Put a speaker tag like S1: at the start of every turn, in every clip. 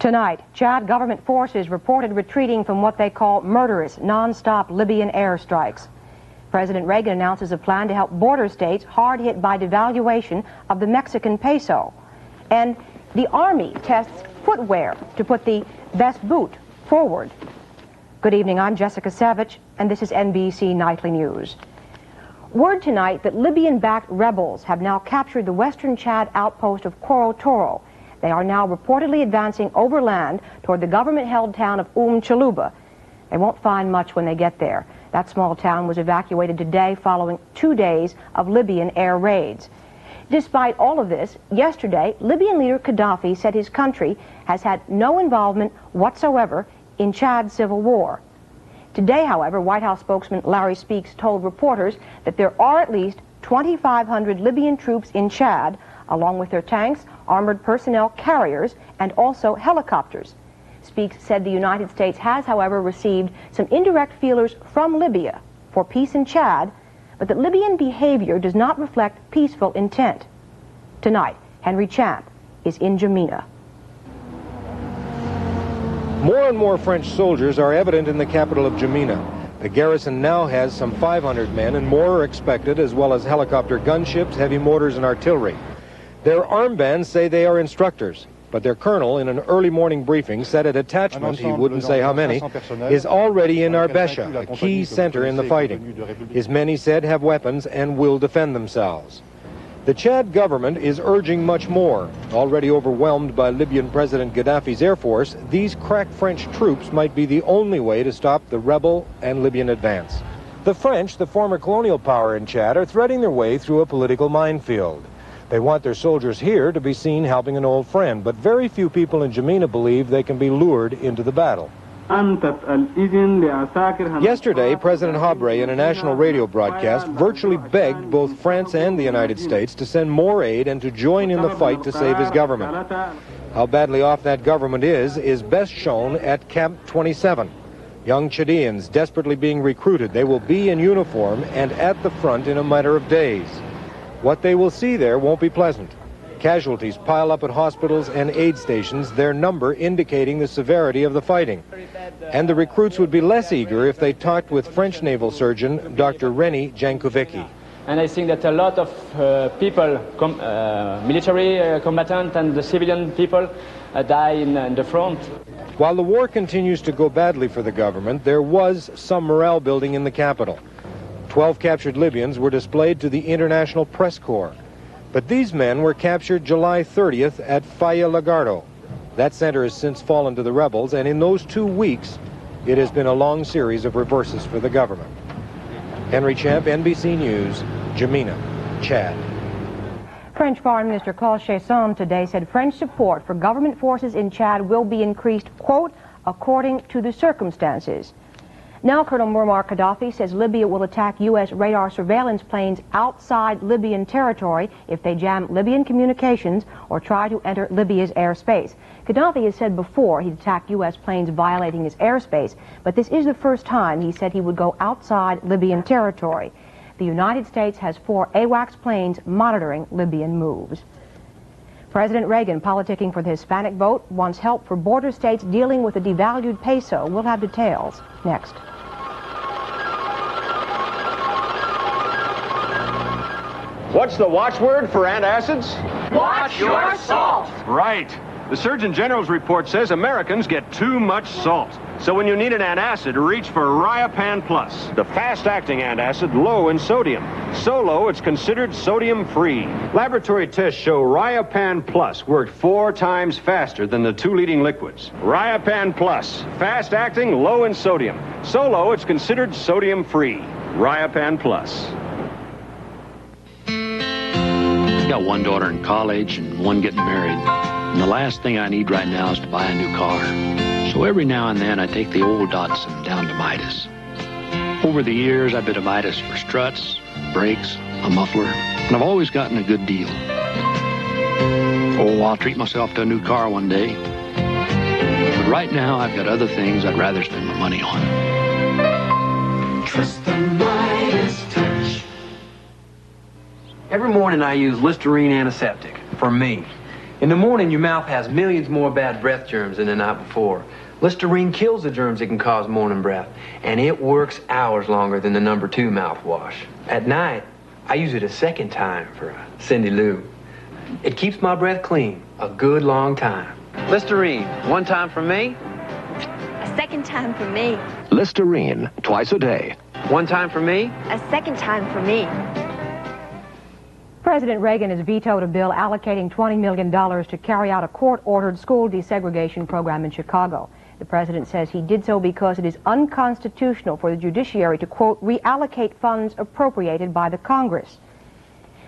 S1: Tonight, Chad government forces reported retreating from what they call murderous, non-stop Libyan airstrikes. President Reagan announces a plan to help border states hard hit by devaluation of the Mexican peso. And the Army tests footwear to put the best boot forward. Good evening, I'm Jessica Savage, and this is NBC Nightly News. Word tonight that Libyan-backed rebels have now captured the western Chad outpost of Koro Toro. They are now reportedly advancing overland toward the government-held town of Chaluba. They won't find much when they get there. That small town was evacuated today following 2 days of Libyan air raids. Despite all of this, yesterday, Libyan leader Gaddafi said his country has had no involvement whatsoever in Chad's civil war. Today, however, White House spokesman Larry Speakes told reporters that there are at least 2,500 Libyan troops in Chad, along with their tanks, armored personnel carriers, and also helicopters. Speakes said the United States has, however, received some indirect feelers from Libya for peace in Chad, but that Libyan behavior does not reflect peaceful intent. Tonight, Henry Champ is in Jamina.
S2: More and more French soldiers are evident in the capital of Jamina. The garrison now has some 500 men, and more are expected, as well as helicopter gunships, heavy mortars, and artillery. Their armbands say they are instructors, but their colonel, in an early morning briefing, said a detachment, he wouldn't say how many, is already in Arbesha, a key center in the fighting. His men, he said, have weapons and will defend themselves. The Chad government is urging much more. Already overwhelmed by Libyan President Gaddafi's air force, these crack French troops might be the only way to stop the rebel and Libyan advance. The French, the former colonial power in Chad, are threading their way through a political minefield. They want their soldiers here to be seen helping an old friend, but very few people in Jamina believe they can be lured into the battle. Yesterday, President Habré, in a national radio broadcast, virtually begged both France and the United States to send more aid and to join in the fight to save his government. How badly off that government is best shown at Camp 27. Young Chadians desperately being recruited. They will be in uniform and at the front in a matter of days. What they will see there won't be pleasant. Casualties pile up at hospitals and aid stations, their number indicating the severity of the fighting. And the recruits would be less eager if they talked with French naval surgeon Dr. Reni Jankovici.
S3: And I think that a lot of people, military combatants and the civilian people, die in the front.
S2: While the war continues to go badly for the government, there was some morale building in the capital. 12 captured Libyans were displayed to the International Press Corps. But these men were captured July 30th at Faya Lagardo. That center has since fallen to the rebels, and in those 2 weeks, it has been a long series of reverses for the government. Henry Champ, NBC News, Jamina, Chad.
S1: French Foreign Minister Claude Cheysson today said French support for government forces in Chad will be increased, quote, according to the circumstances. Now Colonel Muammar Gaddafi says Libya will attack U.S. radar surveillance planes outside Libyan territory if they jam Libyan communications or try to enter Libya's airspace. Gaddafi has said before he'd attack U.S. planes violating his airspace, but this is the first time he said he would go outside Libyan territory. The United States has 4 AWACS planes monitoring Libyan moves. President Reagan, politicking for the Hispanic vote, wants help for border states dealing with the devalued peso. We'll have details next.
S4: What's the watchword for antacids?
S5: Watch your salt!
S4: Right. The Surgeon General's report says Americans get too much salt. So when you need an antacid, reach for Riopan Plus, the fast-acting antacid low in sodium. So low, it's considered sodium-free. Laboratory tests show Riopan Plus worked 4 times faster than the 2 leading liquids. Riopan Plus, fast-acting, low in sodium. So low, it's considered sodium-free. Riopan Plus.
S6: I've got 1 daughter in college and 1 getting married. And the last thing I need right now is to buy a new car. So every now and then I take the old Datsun down to Midas. Over the years I've been to Midas for struts, brakes, a muffler, and I've always gotten a good deal. Oh, I'll treat myself to a new car one day. But right now I've got other things I'd rather spend my money on.
S5: Trust the Midas touch.
S7: Every morning I use Listerine antiseptic for me. In the morning, your mouth has millions more bad breath germs than the night before. Listerine kills the germs that can cause morning breath, and it works hours longer than the number 2 mouthwash. At night, I use it a second time for a Cindy Lou. It keeps my breath clean a good long time. Listerine, one time for me.
S8: A second time for me.
S9: Listerine, twice a day.
S7: One time for me.
S8: A second time for me.
S1: President Reagan has vetoed a bill allocating $20 million to carry out a court-ordered school desegregation program in Chicago. The president says he did so because it is unconstitutional for the judiciary to, quote, reallocate funds appropriated by the Congress.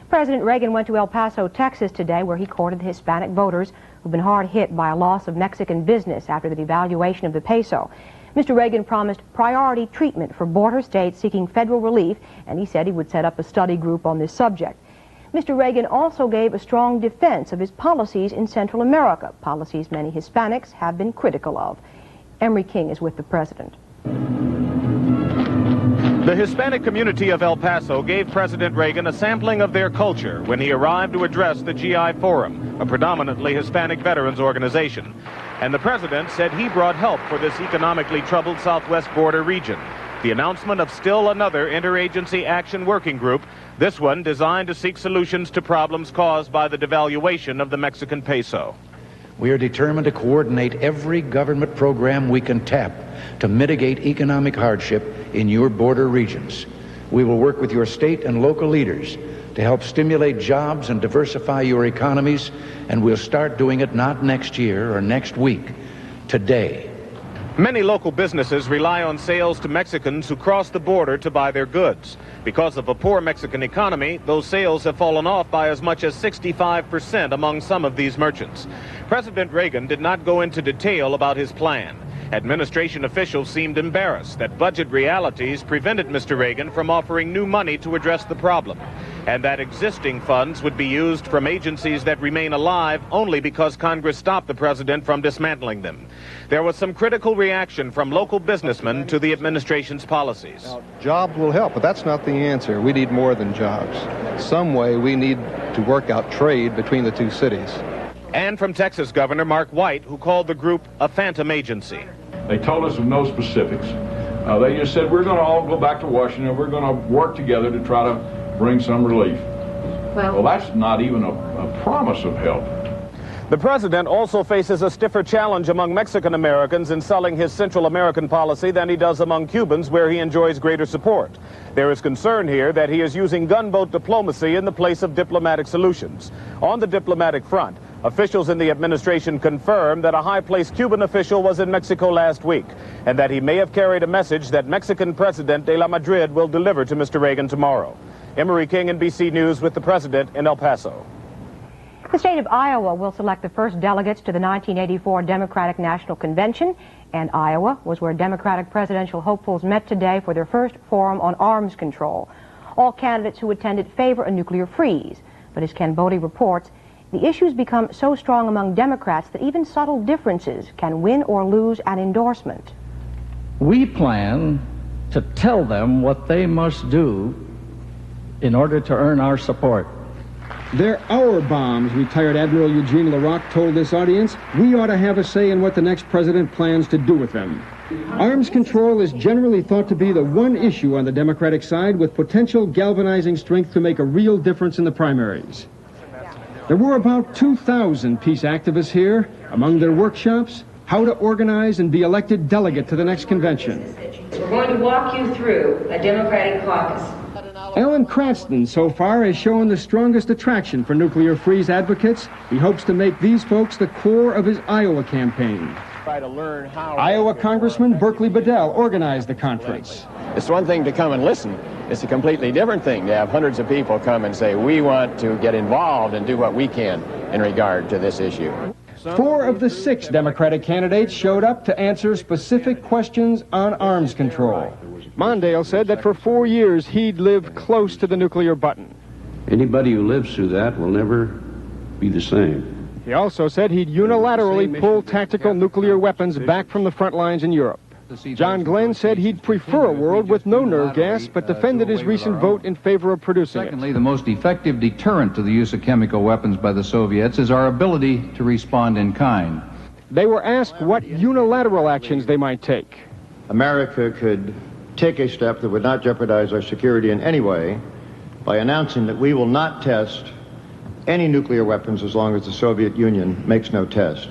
S1: President Reagan went to El Paso, Texas today, where he courted the Hispanic voters who've been hard hit by a loss of Mexican business after the devaluation of the peso. Mr. Reagan promised priority treatment for border states seeking federal relief, and he said he would set up a study group on this subject. Mr. Reagan also gave a strong defense of his policies in Central America, policies many Hispanics have been critical of. Emery King is with the president.
S10: The Hispanic community of El Paso gave President Reagan a sampling of their culture when he arrived to address the GI Forum, a predominantly Hispanic veterans organization. And the president said he brought help for this economically troubled southwest border region. The announcement of still another interagency action working group, this one designed to seek solutions to problems caused by the devaluation of the Mexican peso.
S11: We are determined to coordinate every government program we can tap to mitigate economic hardship in your border regions. We will work with your state and local leaders to help stimulate jobs and diversify your economies, and we'll start doing it not next year or next week, today.
S10: Many local businesses rely on sales to Mexicans who cross the border to buy their goods. Because of a poor Mexican economy, those sales have fallen off by as much as 65% among some of these merchants. President Reagan did not go into detail about his plan. Administration officials seemed embarrassed that budget realities prevented Mr. Reagan from offering new money to address the problem, and that existing funds would be used from agencies that remain alive only because Congress stopped the president from dismantling them. There was some critical reaction from local businessmen to the administration's policies.
S12: Now, jobs will help, but that's not the answer. We need more than jobs. Some way we need to work out trade between the two cities.
S10: And from Texas Governor Mark White, who called the group a phantom agency.
S13: They told us of no specifics. They just said, we're going to all go back to Washington. We're going to work together to try to bring some relief. Well, that's not even a promise of help.
S10: The president also faces a stiffer challenge among Mexican Americans in selling his Central American policy than he does among Cubans, where he enjoys greater support. There is concern here that he is using gunboat diplomacy in the place of diplomatic solutions. On the diplomatic front, officials in the administration confirmed that a high-placed Cuban official was in Mexico last week, and that he may have carried a message that Mexican President de la Madrid will deliver to Mr. Reagan tomorrow. Emery King, NBC News, with the president in El Paso.
S1: The state of Iowa will select the first delegates to the 1984 Democratic National Convention, and Iowa was where Democratic presidential hopefuls met today for their first forum on arms control. All candidates who attended favor a nuclear freeze, but as Ken Bodie reports, the issues become so strong among Democrats that even subtle differences can win or lose an endorsement.
S14: We plan to tell them what they must do in order to earn our support.
S15: They're our bombs, retired Admiral Eugene LaRocque told this audience. We ought to have a say in what the next president plans to do with them. Arms control is generally thought to be the one issue on the Democratic side with potential galvanizing strength to make a real difference in the primaries. There were about 2,000 peace activists here. Among their workshops, how to organize and be elected delegate to the next convention.
S16: We're going to walk you through a Democratic caucus.
S15: Alan Cranston, so far, has shown the strongest attraction for nuclear freeze advocates. He hopes to make these folks the core of his Iowa campaign. Iowa Congressman Berkeley Bedell organized the conference.
S17: It's one thing to come and listen. It's a completely different thing to have hundreds of people come and say, we want to get involved and do what we can in regard to this issue.
S15: 4 of the 6 Democratic candidates showed up to answer specific questions on arms control. Mondale said that for 4 years he'd lived close to the nuclear button.
S18: Anybody who lives through that will never be the same.
S15: He also said he'd unilaterally pull tactical nuclear weapons back from the front lines in Europe. John Glenn said he'd prefer a world with no nerve gas, but defended his recent vote in favor of producing
S11: Secondly, the most effective deterrent to the use of chemical weapons by the Soviets is our ability to respond in kind.
S15: They were asked what unilateral actions they might take.
S19: America could take a step that would not jeopardize our security in any way by announcing that we will not test any nuclear weapons as long as the Soviet Union makes no test.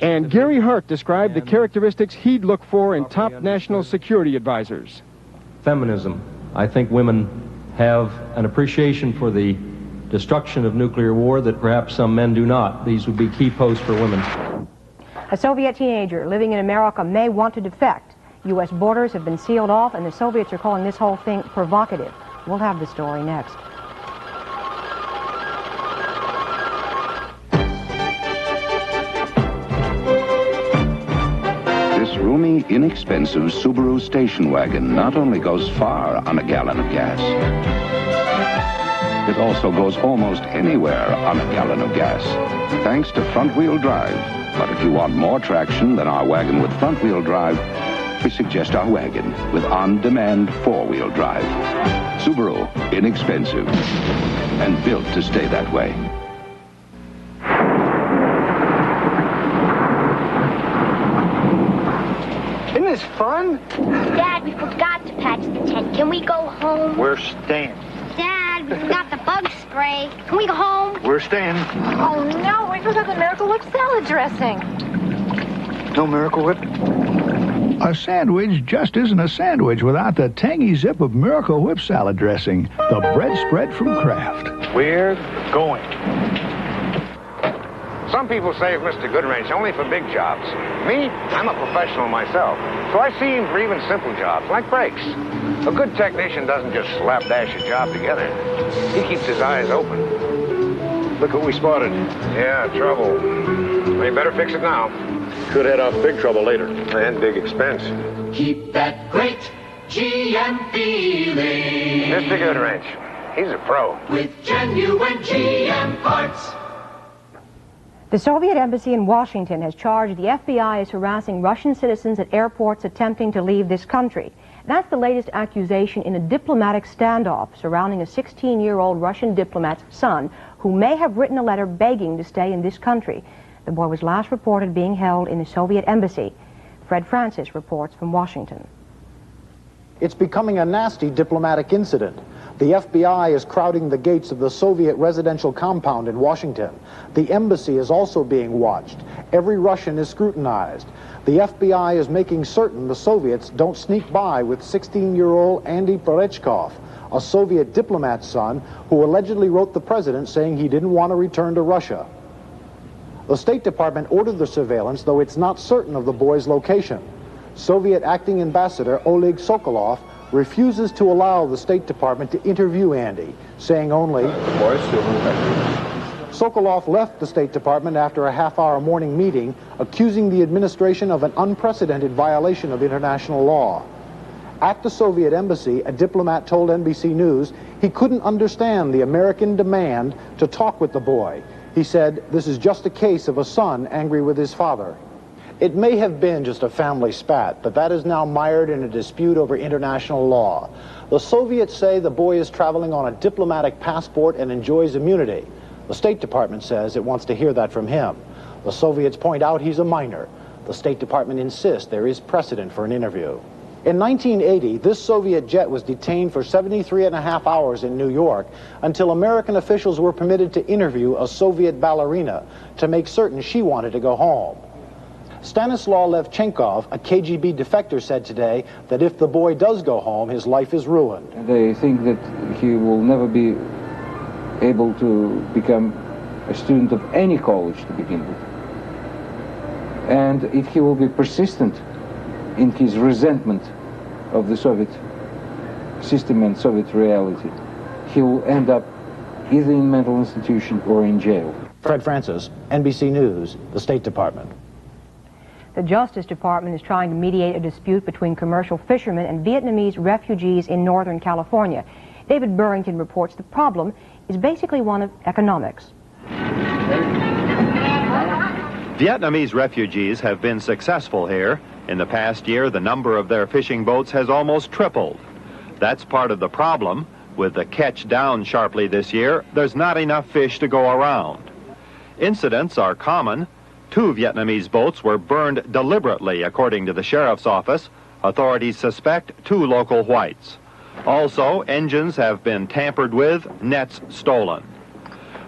S15: And Gary Hart described the characteristics he'd look for in top national security advisors.
S20: Feminism. I think women have an appreciation for the destruction of nuclear war that perhaps some men do not. These would be key posts for women.
S1: A Soviet teenager living in America may want to defect. U.S. borders have been sealed off, and the Soviets are calling this whole thing provocative. We'll have the story next.
S9: This roomy, inexpensive Subaru station wagon not only goes far on a gallon of gas, it also goes almost anywhere on a gallon of gas, thanks to front-wheel drive. But if you want more traction than our wagon with front-wheel drive, we suggest our wagon with on-demand four-wheel drive. Subaru, inexpensive, and built to stay that way.
S21: Isn't this fun?
S22: Dad, we forgot to patch the tent. Can we go home?
S21: We're staying.
S22: Dad, we forgot the bug spray. Can we go home?
S21: We're staying.
S23: Oh, no, we forgot the Miracle Whip salad dressing.
S21: No Miracle Whip?
S24: A sandwich just isn't a sandwich without the tangy zip of Miracle Whip salad dressing, the bread spread from Kraft.
S21: We're going.
S25: Some people save Mr. Goodwrench only for big jobs. Me, I'm a professional myself, so I see him for even simple jobs, like brakes. A good technician doesn't just slapdash a job together. He keeps his eyes open. Look what we spotted. Yeah, trouble. We better fix it now. Could head off big trouble later. And big expense.
S5: Keep that great GM feeling.
S25: Mr. Goodwrench, he's a pro.
S5: With genuine GM parts.
S1: The Soviet embassy in Washington has charged the FBI as harassing Russian citizens at airports attempting to leave this country. That's the latest accusation in a diplomatic standoff surrounding a 16-year-old Russian diplomat's son who may have written a letter begging to stay in this country. The boy was last reported being held in the Soviet embassy. Fred Francis reports from Washington.
S26: It's becoming a nasty diplomatic incident. The FBI is crowding the gates of the Soviet residential compound in Washington. The embassy is also being watched. Every Russian is scrutinized. The FBI is making certain the Soviets don't sneak by with 16-year-old Andy Perechkov, a Soviet diplomat's son who allegedly wrote the president saying he didn't want to return to Russia. The State Department ordered the surveillance, though it's not certain of the boy's location. Soviet acting ambassador Oleg Sokolov refuses to allow the State Department to interview Andy, saying only, Sokolov left the State Department after a half-hour morning meeting, accusing the administration of an unprecedented violation of international law. At the Soviet embassy, a diplomat told NBC News he couldn't understand the American demand to talk with the boy. He said, "This is just a case of a son angry with his father." It may have been just a family spat, but that is now mired in a dispute over international law. The Soviets say the boy is traveling on a diplomatic passport and enjoys immunity. The State Department says it wants to hear that from him. The Soviets point out he's a minor. The State Department insists there is precedent for an interview. In 1980, this Soviet jet was detained for 73.5 hours in New York until American officials were permitted to interview a Soviet ballerina to make certain she wanted to go home. Stanislaw Levchenkov, a KGB defector, said today that if the boy does go home, his life is ruined.
S27: They think that he will never be able to become a student of any college to begin with. And if he will be persistent in his resentment of the Soviet system and Soviet reality, he will end up either in mental institution or in jail.
S26: Fred Francis, NBC News, the State Department.
S1: The Justice Department is trying to mediate a dispute between commercial fishermen and Vietnamese refugees in Northern California. David Burrington reports the problem is basically one of economics.
S28: Vietnamese refugees have been successful here
S2: In the past year, the number of their fishing boats has almost tripled. That's part of the problem. With the catch down sharply this year, there's not enough fish to go around. Incidents are common. 2 Vietnamese boats were burned deliberately, according to the sheriff's office. Authorities suspect 2 local whites. Also, engines have been tampered with, nets stolen.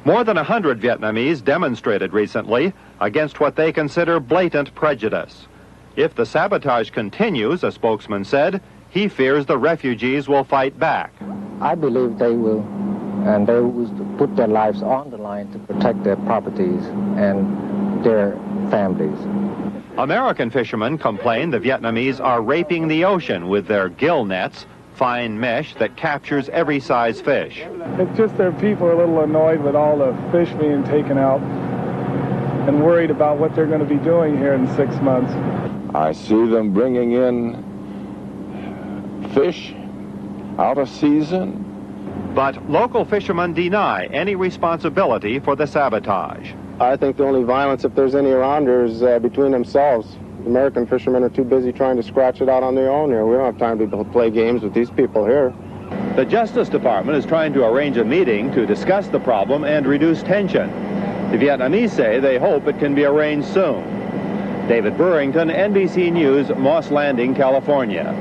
S2: More than 100 Vietnamese demonstrated recently against what they consider blatant prejudice. If the sabotage continues, a spokesman said, he fears the refugees will fight back.
S27: I believe they will, and they will put their lives on the line to protect their properties and their families.
S2: American fishermen complain the Vietnamese are raping the ocean with their gill nets, fine mesh that captures every size fish.
S3: It's just their people are a little annoyed with all the fish being taken out and worried about what they're going to be doing here in 6 months.
S4: I see them bringing in fish out of season.
S2: But local fishermen deny any responsibility for the sabotage.
S6: I think the only violence, if there's any around here, is between themselves. American fishermen are too busy trying to scratch it out on their own here. We don't have time to play games with these people here.
S2: The Justice Department is trying to arrange a meeting to discuss the problem and reduce tension. The Vietnamese say they hope it can be arranged soon. David Burrington, NBC News, Moss Landing, California.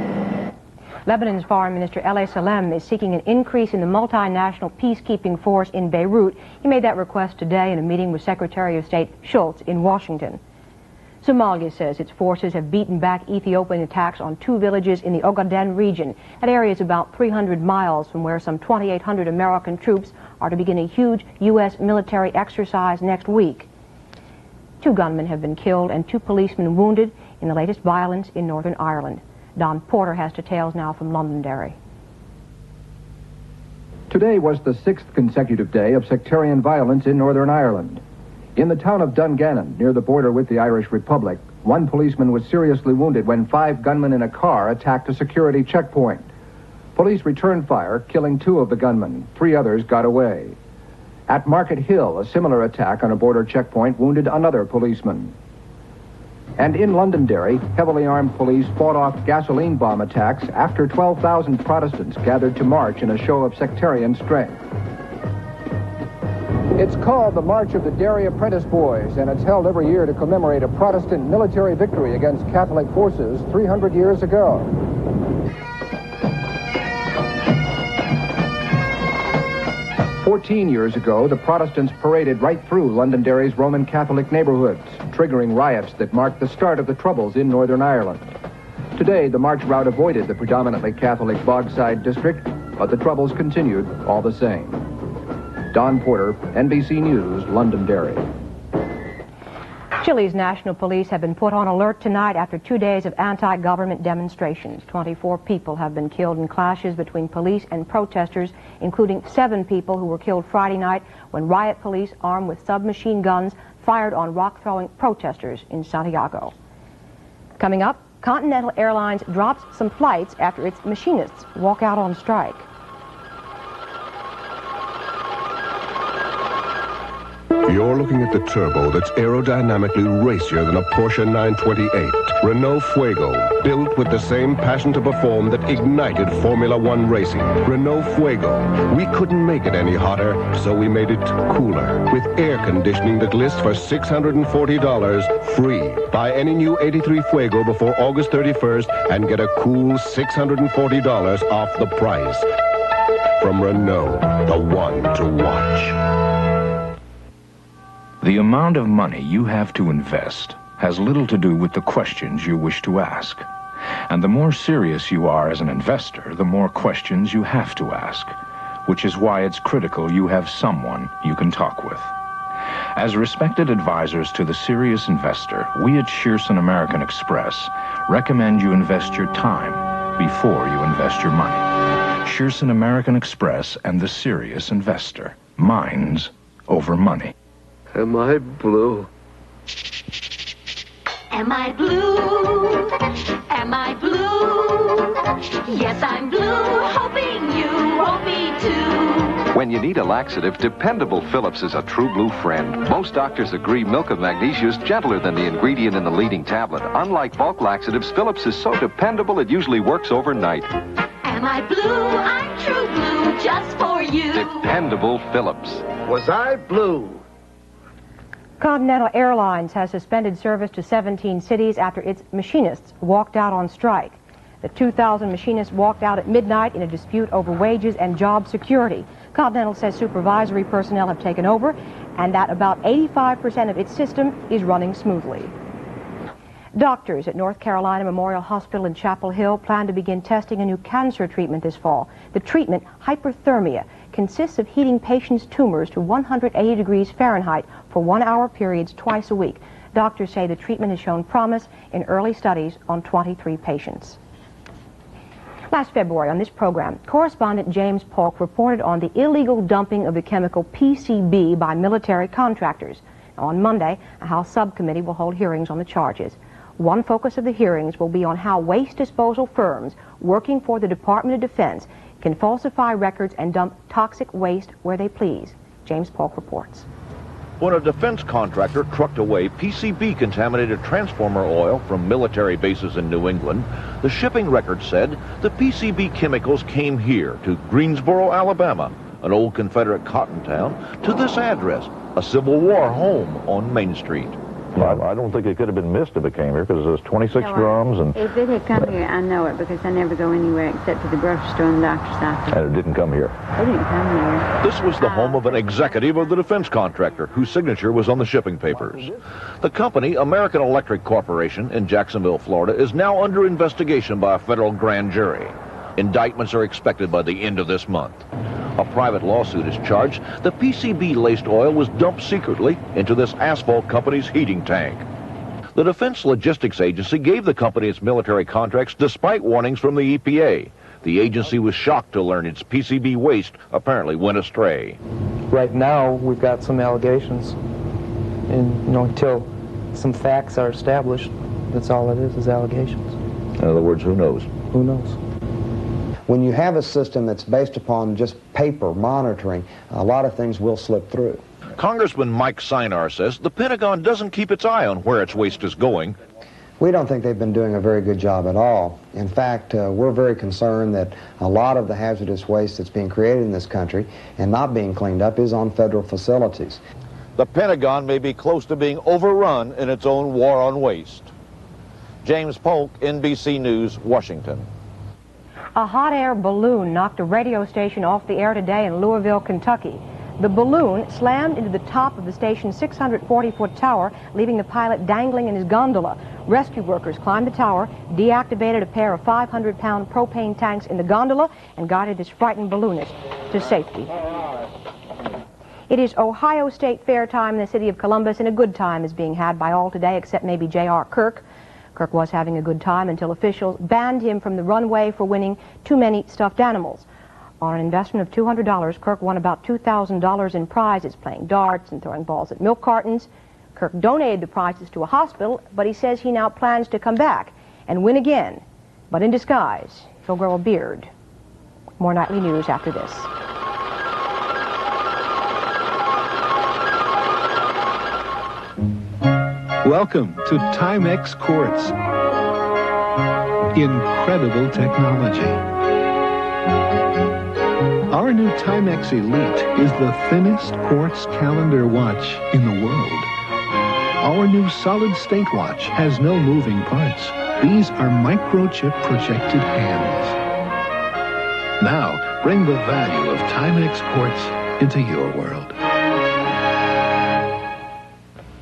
S1: Lebanon's Foreign Minister L.A. Salem is seeking an increase in the multinational peacekeeping force in Beirut. He made that request today in a meeting with Secretary of State Schultz in Washington. Somalia says its forces have beaten back Ethiopian attacks on 2 villages in the Ogaden region. That area is about 300 miles from where some 2,800 American troops are to begin a huge U.S. military exercise next week. 2 gunmen have been killed and 2 policemen wounded in the latest violence in Northern Ireland. Don Porter has details now from Londonderry.
S7: Today was the 6th consecutive day of sectarian violence in Northern Ireland. In the town of Dungannon, near the border with the Irish Republic, 1 policeman was seriously wounded when 5 gunmen in a car attacked a security checkpoint. Police returned fire, killing 2 of the gunmen. 3 others got away. At Market Hill, a similar attack on a border checkpoint wounded another policeman. And in Londonderry, heavily armed police fought off gasoline bomb attacks after 12,000 Protestants gathered to march in a show of sectarian strength. It's called the March of the Derry Apprentice Boys, and it's held every year to commemorate a Protestant military victory against Catholic forces 300 years ago. "14 years ago, the Protestants paraded right through Londonderry's Roman Catholic neighborhoods, triggering riots that marked the start of the Troubles in Northern Ireland. Today, the march route avoided the predominantly Catholic Bogside district, but the Troubles continued all the same. Don Porter, NBC News, Londonderry.
S1: Chile's national police have been put on alert tonight after 2 days of anti-government demonstrations. 24 people have been killed in clashes between police and protesters, including 7 people who were killed Friday night when riot police armed with submachine guns fired on rock-throwing protesters in Santiago. Coming up, Continental Airlines drops some flights after its machinists walk out on strike.
S8: You're looking at the turbo that's aerodynamically racier than a Porsche 928. Renault Fuego, built with the same passion to perform that ignited Formula One racing. Renault Fuego. We couldn't make it any hotter, so we made it cooler. With air conditioning that lists for $640 free. Buy any new 83 Fuego before August 31st and get a cool $640 off the price. From Renault, the one to watch.
S12: The amount of money you have to invest has little to do with the questions you wish to ask. And the more serious you are as an investor, the more questions you have to ask, which is why it's critical you have someone you can talk with. As respected advisors to the serious investor, we at Shearson American Express recommend you invest your time before you invest your money. Shearson American Express and the serious investor. Minds over money.
S28: Am I blue?
S29: Am I blue? Am I blue? Yes, I'm blue, hoping you won't be too.
S10: When you need a laxative, dependable Phillips is a true blue friend. Most doctors agree milk of magnesia is gentler than the ingredient in the leading tablet. Unlike bulk laxatives, Phillips is so dependable it usually works overnight.
S29: Am I blue? I'm true blue, just for you.
S10: Dependable Phillips.
S21: Was I blue?
S1: Continental Airlines has suspended service to 17 cities after its machinists walked out on strike. The 2,000 machinists walked out at midnight in a dispute over wages and job security. Continental says supervisory personnel have taken over and that about 85% of its system is running smoothly. Doctors at North Carolina Memorial Hospital in Chapel Hill plan to begin testing a new cancer treatment this fall. The treatment, hyperthermia, consists of heating patients' tumors to 180 degrees Fahrenheit for 1-hour periods twice a week. Doctors say the treatment has shown promise in early studies on 23 patients. Last February on this program, correspondent James Polk reported on the illegal dumping of the chemical PCB by military contractors. On Monday, a House subcommittee will hold hearings on the charges. One focus of the hearings will be on how waste disposal firms working for the Department of Defense can falsify records and dump toxic waste where they please. James Polk reports.
S11: When a defense contractor trucked away PCB-contaminated transformer oil from military bases in New England, the shipping record said the PCB chemicals came here to Greensboro, Alabama, an old Confederate cotton town, to this address, a Civil War home on Main Street.
S13: I don't think it could have been missed if it came here, because there's 26 drums and...
S14: If it had come here, I know it, because I never go anywhere except to the grocery store and the doctor's office.
S13: And it didn't come here.
S14: It didn't come here.
S11: This was the home of an executive of the defense contractor whose signature was on the shipping papers. The company, American Electric Corporation in Jacksonville, Florida, is now under investigation by a federal grand jury. Indictments are expected by the end of this month. A private lawsuit is charged. The PCB-laced oil was dumped secretly into this asphalt company's heating tank. The Defense Logistics Agency gave the company its military contracts despite warnings from the EPA. The agency was shocked to learn its PCB waste apparently went astray.
S15: Right now, we've got some allegations, and until some facts are established, that's all it is allegations.
S13: In other words, who knows?
S15: Who knows?
S16: When you have a system that's based upon just paper monitoring, a lot of things will slip through.
S11: Congressman Mike Sinar says the Pentagon doesn't keep its eye on where its waste is going.
S16: We don't think they've been doing a very good job at all. In fact, we're very concerned that a lot of the hazardous waste that's being created in this country and not being cleaned up is on federal facilities.
S11: The Pentagon may be close to being overrun in its own war on waste. James Polk, NBC News, Washington.
S1: A hot air balloon knocked a radio station off the air today in Louisville, Kentucky. The balloon slammed into the top of the station's 640-foot tower, leaving the pilot dangling in his gondola. Rescue workers climbed the tower, deactivated a pair of 500-pound propane tanks in the gondola, and guided this frightened balloonist to safety. It is Ohio State Fair time in the city of Columbus, and a good time is being had by all today except maybe J.R. Kirk. Kirk was having a good time until officials banned him from the runway for winning too many stuffed animals. On an investment of $200, Kirk won about $2,000 in prizes, playing darts and throwing balls at milk cartons. Kirk donated the prizes to a hospital, but he says he now plans to come back and win again. But in disguise, he'll grow a beard. More nightly news after this.
S17: Welcome to Timex Quartz. Incredible technology. Our new Timex Elite is the thinnest quartz calendar watch in the world. Our new solid state watch has no moving parts. These are microchip projected hands. Now, bring the value of Timex Quartz into your world.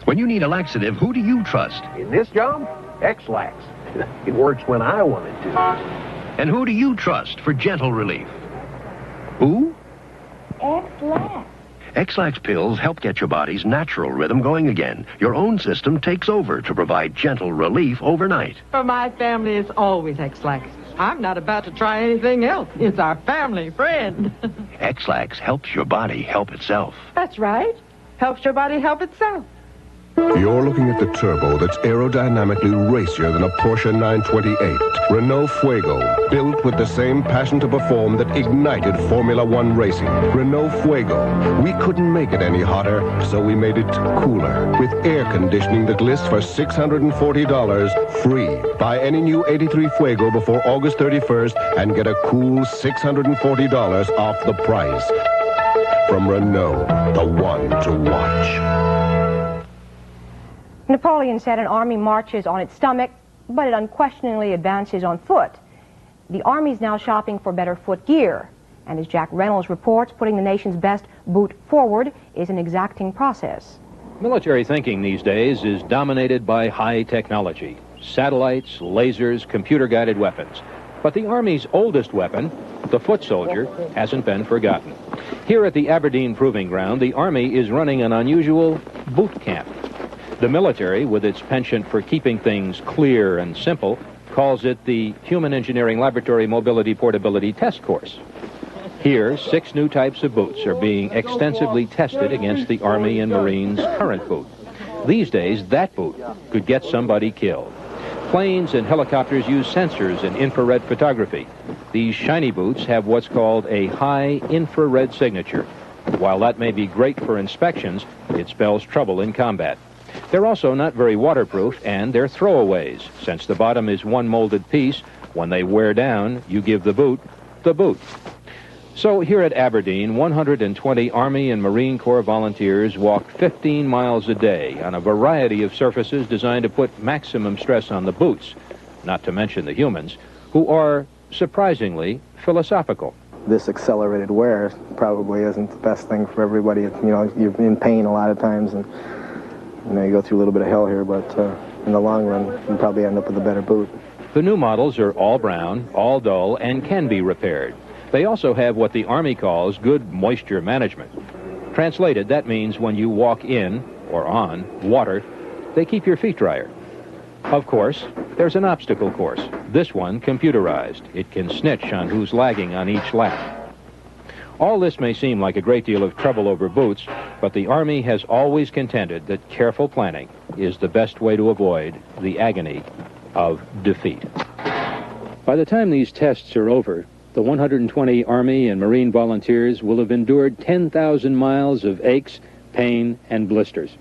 S18: When you need a laxative, who do you trust?
S21: In this job, X-Lax. It works when I want it to.
S18: And who do you trust for gentle relief? Who?
S22: X-Lax.
S18: X-Lax pills help get your body's natural rhythm going again. Your own system takes over to provide gentle relief overnight.
S19: For my family, it's always X-Lax. I'm not about to try anything else. It's our family friend.
S18: X-Lax helps your body help itself.
S19: That's right. Helps your body help itself.
S8: You're looking at the turbo that's aerodynamically racier than a Porsche 928. Renault Fuego, built with the same passion to perform that ignited Formula One racing. Renault Fuego. We couldn't make it any hotter, so we made it cooler. With air conditioning that lists for $640 free. Buy any new 83 Fuego before August 31st and get a cool $640 off the price. From Renault, the one to watch.
S1: Napoleon said an army marches on its stomach, but it unquestioningly advances on foot. The Army's now shopping for better foot gear. And as Jack Reynolds reports, putting the nation's best boot forward is an exacting process.
S3: Military thinking these days is dominated by high technology. Satellites, lasers, computer-guided weapons. But the Army's oldest weapon, the foot soldier, hasn't been forgotten. Here at the Aberdeen Proving Ground, the Army is running an unusual boot camp. The military, with its penchant for keeping things clear and simple, calls it the Human Engineering Laboratory Mobility Portability Test Course. Here, 6 new types of boots are being extensively tested against the Army and Marines' current boot. These days, that boot could get somebody killed. Planes and helicopters use sensors and infrared photography. These shiny boots have what's called a high infrared signature. While that may be great for inspections, it spells trouble in combat. They're also not very waterproof, and they're throwaways. Since the bottom is one molded piece, when they wear down, you give the boot the boot. So here at Aberdeen, 120 Army and Marine Corps volunteers walk 15 miles a day on a variety of surfaces designed to put maximum stress on the boots, not to mention the humans, who are surprisingly philosophical.
S5: This accelerated wear probably isn't the best thing for everybody. You know, you're in pain a lot of times, and you know, you go through a little bit of hell here, but in the long run, you probably end up with a better boot.
S3: The new models are all brown, all dull, and can be repaired. They also have what the Army calls good moisture management. Translated, that means when you walk in, or on, water, they keep your feet drier. Of course, there's an obstacle course. This one computerized. It can snitch on who's lagging on each lap. All this may seem like a great deal of trouble over boots, but the Army has always contended that careful planning is the best way to avoid the agony of defeat. By the time these tests are over, the 120 Army and Marine volunteers will have endured 10,000 miles of aches, pain, and blisters.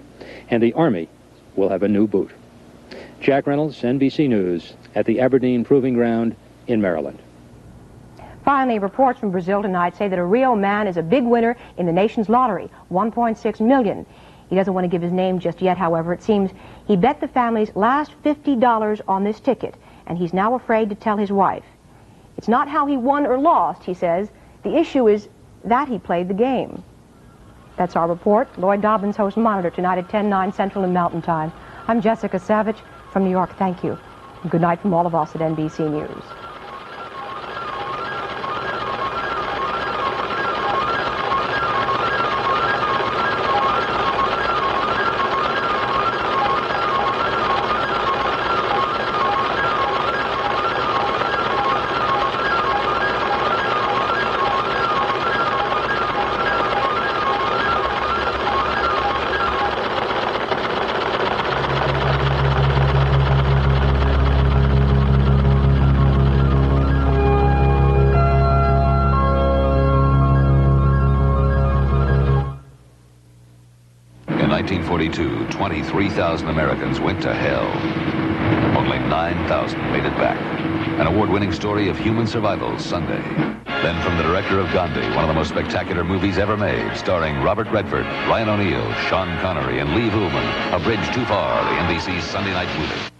S3: And the Army will have a new boot. Jack Reynolds, NBC News, at the Aberdeen Proving Ground in Maryland.
S1: Finally, reports from Brazil tonight say that a Rio man is a big winner in the nation's lottery, $1.6 million. He doesn't want to give his name just yet, however. It seems he bet the family's last $50 on this ticket, and he's now afraid to tell his wife. It's not how he won or lost, he says. The issue is that he played the game. That's our report. Lloyd Dobbins hosts Monitor tonight at 10/9 Central and Mountain Time. I'm Jessica Savage from New York. Thank you. And good night from all of us at NBC News.
S10: In 1942, 23,000 Americans went to hell. Only 9,000 made it back. An award-winning story of human survival Sunday. Then from the director of Gandhi, one of the most spectacular movies ever made, starring Robert Redford, Ryan O'Neal, Sean Connery, and Lee Vullman, A Bridge Too Far, the NBC Sunday night movie.